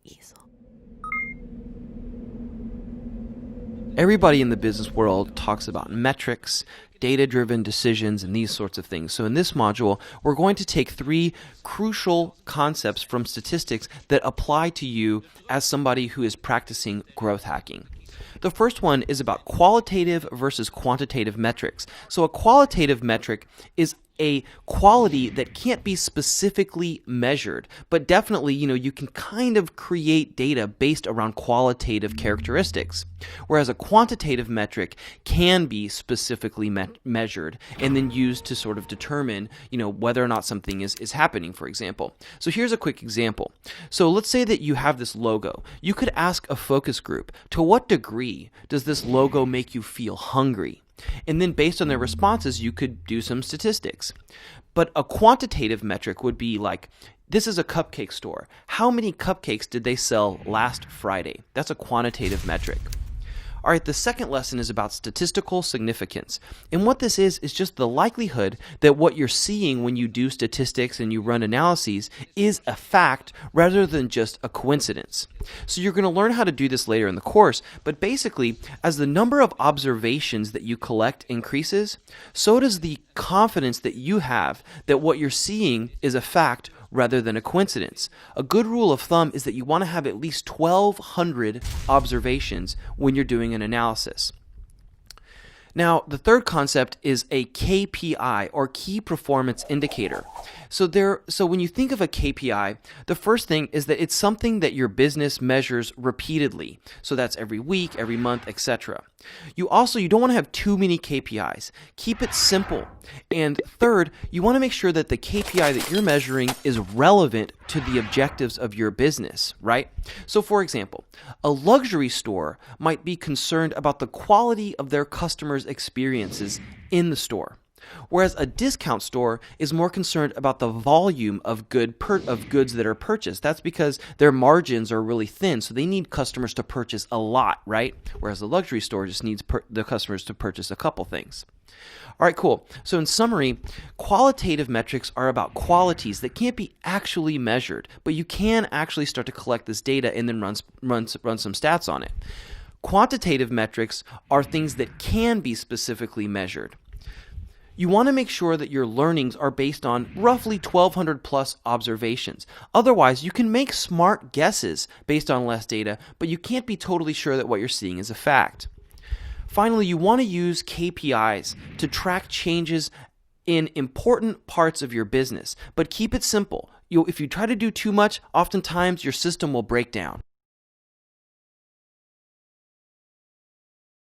easel. Everybody in the business world talks about metrics, data-driven decisions, and these sorts of things. So in this module, we're going to take 3 crucial concepts from statistics that apply to you as somebody who is practicing growth hacking. The first one is about qualitative versus quantitative metrics. So a qualitative metric is a quality that can't be specifically measured, but definitely, you can kind of create data based around qualitative characteristics. Whereas a quantitative metric can be specifically measured and then used to sort of determine, whether or not something is happening, for example. So here's a quick example. So let's say that you have this logo. You could ask a focus group, to what degree does this logo make you feel hungry? And then based on their responses, you could do some statistics. But a quantitative metric would be like, this is a cupcake store. How many cupcakes did they sell last Friday? That's a quantitative metric. All right, the second lesson is about statistical significance. And what this is just the likelihood that what you're seeing when you do statistics and you run analyses is a fact rather than just a coincidence. So you're going to learn how to do this later in the course, but basically, as the number of observations that you collect increases, so does the confidence that you have that what you're seeing is a fact rather than a coincidence. A good rule of thumb is that you want to have at least 1,200 observations when you're doing an analysis. Now, the third concept is a KPI, or key performance indicator. So when you think of a KPI, the first thing is that it's something that your business measures repeatedly. So that's every week, every month, etc. You don't want to have too many KPIs. Keep it simple. And third, you want to make sure that the KPI that you're measuring is relevant to the objectives of your business, right? So for example, a luxury store might be concerned about the quality of their customers' experiences in the store, whereas a discount store is more concerned about the volume of goods that are purchased. That's because their margins are really thin, so they need customers to purchase a lot, right? Whereas a luxury store just needs the customers to purchase a couple things. All right, cool. So in summary, qualitative metrics are about qualities that can't be actually measured, but you can actually start to collect this data and then run some stats on it. Quantitative metrics are things that can be specifically measured. You want to make sure that your learnings are based on roughly 1,200 plus observations. Otherwise, you can make smart guesses based on less data, but you can't be totally sure that what you're seeing is a fact. Finally, you want to use KPIs to track changes in important parts of your business, but keep it simple. If you try to do too much, oftentimes your system will break down.